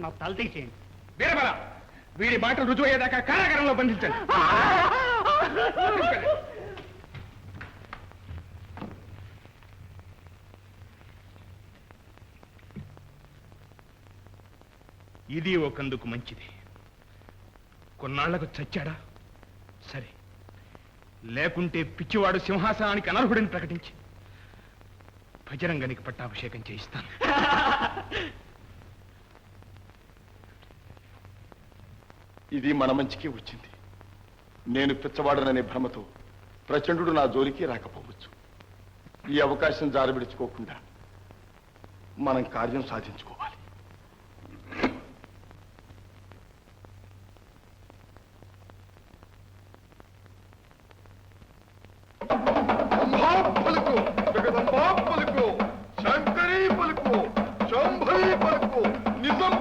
నా తల తీసేయండి. వీరబల వీడి మాటలు రుజువు అయ్యేదాకా కారాగారంలో బంధించండి. ఇది ఒకందుకు మంచిది. కొన్నాళ్లకు చచ్చాడా సరే, లేకుంటే పిచ్చివాడు సింహాసనానికి అనర్హుడిని ప్రకటించి భజరంగానికి పట్టాభిషేకం చేయిస్తాను. ఇది మన మంచికే వచ్చింది. నేను పిచ్చవాడననే భ్రమతో ప్రచండు నా జోలికి రాకపోవచ్చు. ఈ అవకాశం జారవిడుచుకోకుండా మనం కార్యం సాధించుకోవాలి. పలుకు జగదంబా పలుకు, శంకరీ పలుకు, శంభరీ పలుకు, నిజం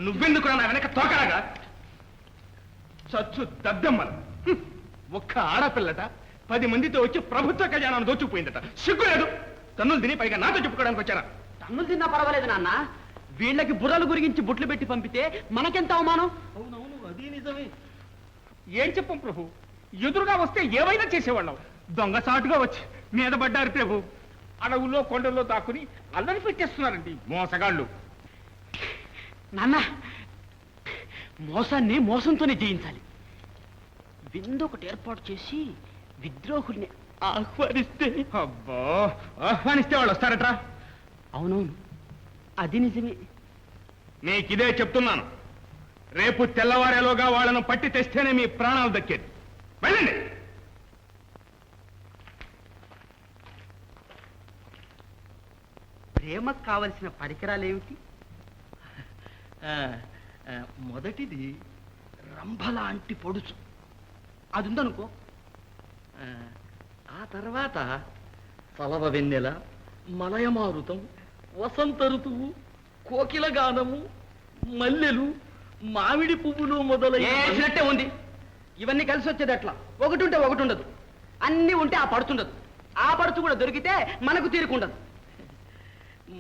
నువ్వెందుకు నా వెనక తోకరాగా? చచ్చు దద్దమ్మల ఒక్క ఆడపిల్లట 10 మందితో వచ్చి ప్రభుత్వ ఖజానాను దోచుకుపోయిందట. సిగ్గులేదు? తన్నులు తిని పైగా నాతో చెప్పుకోవడానికి వచ్చారా? తన్నులు తిన్నా పర్వాలేదు నాన్న, వీళ్ళకి బుర్రలు గురించి బుట్లు పెట్టి పంపితే మనకెంత అవమానం. అవునవును, అది నిజమే. ఏం చెప్పం ప్రభు, ఎదురుగా వస్తే ఏవైనా చేసేవాళ్ళం. దొంగసాటుగా వచ్చి మీద పడ్డారు ప్రభు. అడవుల్లో కొండల్లో దాక్కుని అల్లరి పెట్టేస్తున్నారండి మోసగాళ్ళు. నాన్న, మోసాన్ని మోసంతోనే జయించాలి. విందొకటి ఏర్పాటు చేసి విద్రోహుల్ని ఆహ్వానిస్తే. అబ్బా, ఆహ్వానిస్తే వాళ్ళు వస్తారట్రా? అవునవును, అది నిజమే. నీకిదే చెప్తున్నాను. రేపు తెల్లవారేలోగా వాళ్ళను పట్టి తెస్తేనే మీ ప్రాణాలు దక్కేది. వెళ్ళండి. ప్రేమకు కావలసిన పరికరాలు ఏమిటి? మొదటిది రంభలాంటి పొడుచు, అది ఉందనుకో. ఆ తర్వాత సలవ వెన్నెల, మలయమారుతం, వసంత ఋతువు, కోకిల గానము, మల్లెలు, మామిడి పువ్వులు మొదలైనట్టే ఉంది. ఇవన్నీ కలిసి వచ్చేది ఎట్లా? ఒకటి ఉంటే ఒకటి ఉండదు, అన్నీ ఉంటే ఆ పడుతుండదు. ఆ పడుచు కూడా దొరికితే మనకు తీరుకుండదు.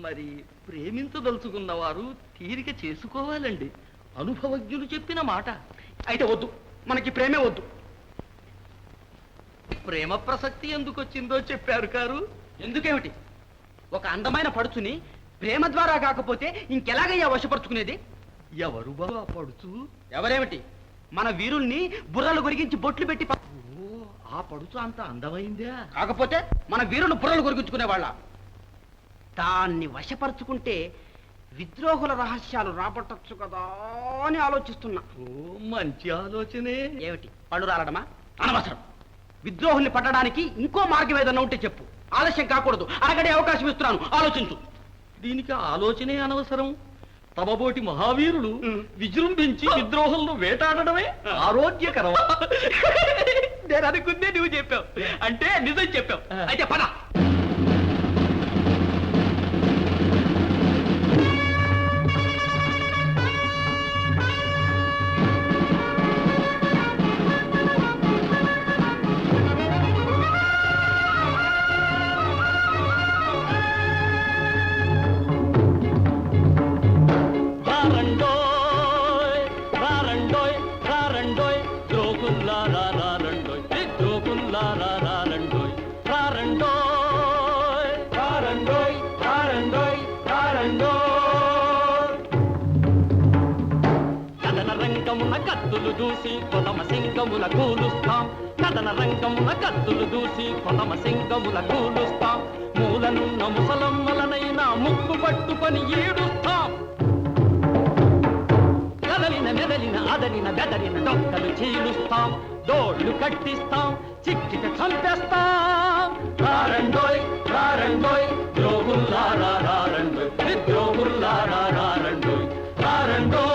మరి ప్రేమించదలుచుకున్న వారు తీరిక చేసుకోవాలండి. అనుభవజ్ఞులు చెప్పిన మాట. అయితే వద్దు, మనకి ప్రేమే వద్దు. ప్రేమ ప్రసక్తి ఎందుకు వచ్చిందో చెప్పారు కారు. ఎందుకేమిటి? ఒక అందమైన పడుచుని ప్రేమ ద్వారా కాకపోతే ఇంకెలాగయ్యా వశపరుచుకునేది? ఎవరు బాబా పడుచు? ఎవరేమిటి, మన వీరుల్ని బుర్రలు గురించి బొట్లు పెట్టి. ఆ పడుచు అంత అందమైందా? కాకపోతే మన వీరులు బుర్రలు గురించుకునేవాళ్ళ. దాన్ని వశపరుచుకుంటే విద్రోహుల రహస్యాలు రాబట్టచ్చు కదా అని ఆలోచిస్తున్నా. మంచి ఆలోచనే. ఏమిటి, పళ్ళు రాలడమా? అనవసరం. విద్రోహుల్ని పట్టడానికి ఇంకో మార్గం ఏదన్నా ఉంటే చెప్పు. ఆలస్యం కాకూడదు. అరగడే అవకాశం ఇస్తున్నాను, ఆలోచించు. దీనికి ఆలోచనే అనవసరం. తమబోటి మహావీరులు విజృంభించి విద్రోహంలో వేటాడడమే ఆరోగ్యకరం. నేను అనుకుందే నువ్వు చెప్పావు, అంటే నిజం చెప్పావు. అయితే పద. కత్తులు దూసి కొతమ సింగముల కూలుస్తాం. కథన రంగమున కత్తులు దూసి కొతమ సింగముల కూలుస్తాం. మూలనున్న ముసలమ్మలనైనా ముక్కు పట్టుకొని ఈడుస్తాం. కదలిన మెదలిన అదలిన బెదలిన డొక్కలు చీలుస్తాం. దోళ్లు కట్టిస్తాం, చిక్కిట చంపేస్తాం. రారండోయ్ రారండోయ్ ద్రోహుల్లారా రారండోయ్, విద్రోహుల్లారా రారండోయ్ రారండోయ్.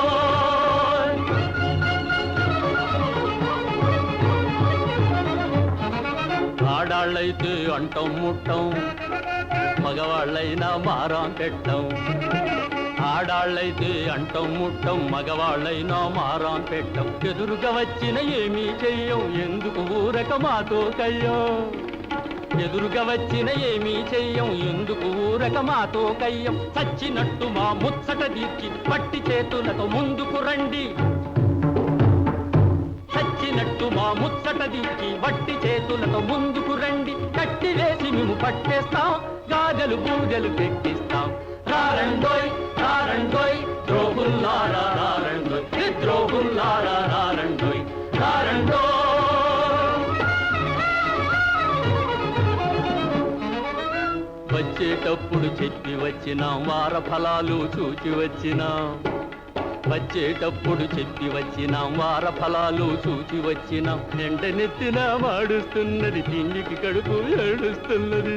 ఆడాళ్ళైతే అంటం ముట్టం, మగవాళ్ళైనా మారాం పెట్టం. ఆడాళ్ళైతే అంటం ముట్టం, మగవాళ్ళైనా మారాం పెట్టం. ఎదురుగా వచ్చిన ఏమీ చెయ్యం, ఎందుకు ఊరక మాతో కయ్యం. ఎదురుగా వచ్చిన ఏమీ చెయ్యం, ఎందుకు ఊరక మాతో కయ్యం. చచ్చినట్టు మా ముచ్చట తీర్చి పట్టి చేతులతో ముందుకు రండి. చచ్చినట్టు మా ముచ్చట తీర్చి వట్టి చేతులతో ముందుకు రండి. కట్టి వేసి మేము పట్టేస్తాం, గాజలు బూజలు పెట్టిస్తాం. రారండోయ్ రారండోయ్ ద్రోహుల్లారా రారండోయ్, ద్రోహుల్లారా రారండోయ్ రారండోయ్. వచ్చేటప్పుడు చెప్పి వచ్చినాం, వార ఫలాలు చూచి వచ్చినాం. వచ్చేటప్పుడు చెప్పి వచ్చినాం, వార ఫలాలు చూచి వచ్చినాం. ఎండనెత్తిన మాడుస్తున్నది, తిండికి కడుపు ఏడుస్తున్నది.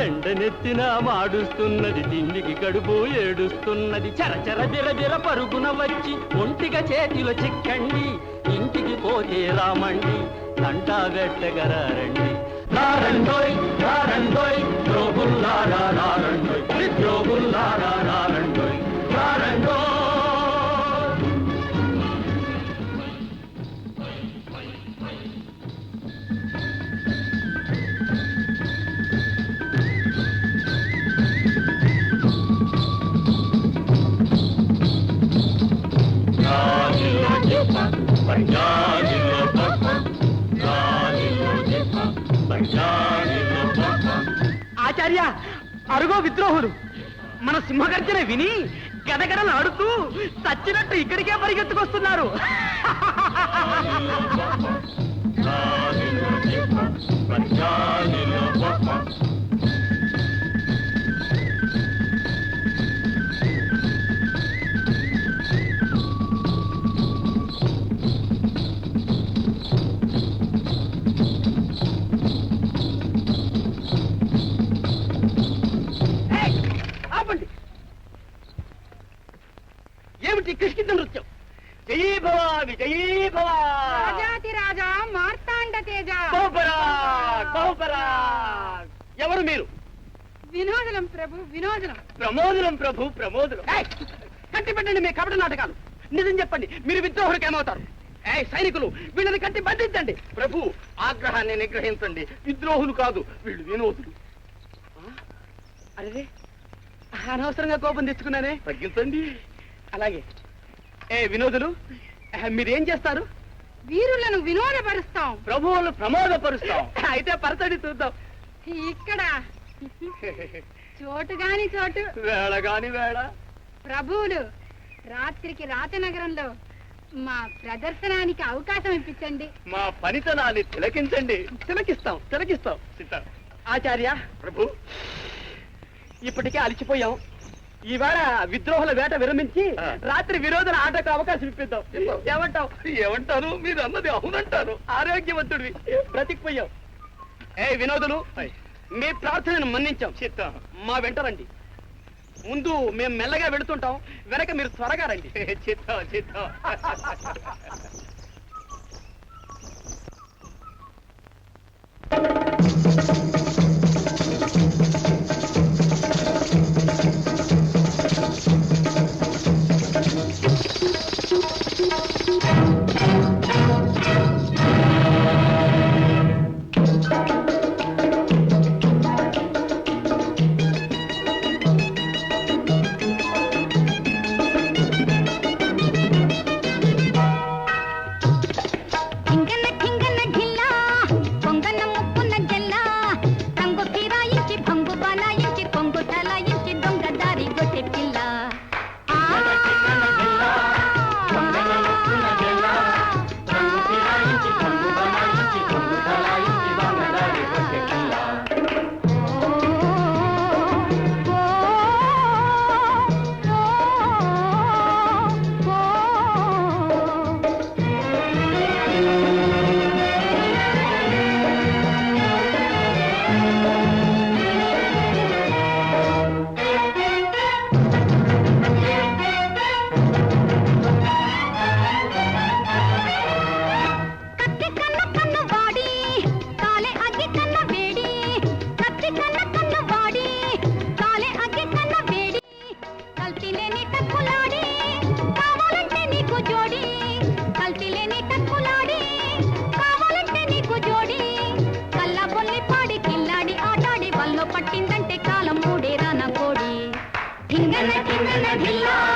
ఎండనెత్తిన మాడుస్తున్నది, తిండికి కడుపు ఏడుస్తున్నది. చరచర బిరబిర పరుగున వచ్చి ఒంటిగా చేతిలో చిక్కండి. ఇంటికి పోతే రామండి, తంటా పెట్టగరండి. రారండోయ్ రారండోయ్ ద్రోహుల్లారా రారండోయ్, ద్రోహుల్లారా రారండోయ్ రారండోయ్. ఆచార్య, అరుగో విద్రోహులు మన సింహగర్జన విని గదగడలు ఆడుతూ చచ్చినట్టు ఇక్కడికే పరిగెత్తుకొస్తున్నారు. ఆపండి. ఏమిటి కిష్కింద నృత్యం? జయీ భవ విజయీ భవ. రాజాతి రాజా మార్తాండ తేజ. బహుపరాగ్, బహుపరాగ్. ఎవరు మీరు? వినోదనం ప్రభు, వినోదనం. ప్రమోదులం ప్రభు, ప్రమోదులం. కట్టి పెట్టండి మీ కపట నాటకాలు. నిజం చెప్పండి, మీరు విద్రోహులకు ఏమవుతారు? సైనికులు, వీళ్ళని కట్టి బంధించండి. ప్రభు, ఆగ్రహాన్ని నిగ్రహించండి. విద్రోహులు కాదు, వీళ్ళు వినోదులు. అరే, అనవసరంగా కోపం తెచ్చుకున్నానే, తగ్గించండి. అలాగే. వినోదులు, మీరేం చేస్తారు? వీరులను వినోదపరుస్తాం. ప్రభువులు ప్రమోదపరుస్తాం. అయితే పరచడి చూద్దాం. ఇక్కడ చోటు గాని చోటు, వేళ గాని వేళ. ప్రభువులు రాత్రికి రాతనగరంలో మా ప్రదర్శనానికి అవకాశం ఇప్పించండి. మా పనితనాన్ని తిలకించండి. తిలకిస్తాం, తిలకిస్తాం. ఆచార్య ప్రభు, ఇప్పటికే అలిచిపోయాం. ఈవేళ విద్రోహుల వేట విరమించి రాత్రి విరోధన ఆటకు అవకాశం ఇప్పిద్దాం. ఏమంటావు? ఏమంటారు? మీరు అన్నది అవునంటారు. ఆరోగ్యవంతుడివి, బ్రతికిపోయావు. వినోదులు, మీ ప్రార్థనను మన్నించాం. చిత్తం, మా వెంటరండి. ముందు మేము మెల్లగా వెళుతుంటాం, వెనక మీరు త్వరగా రండి. చిత్తం, చిత్తం. ధింగన ధింగన ధిల్లా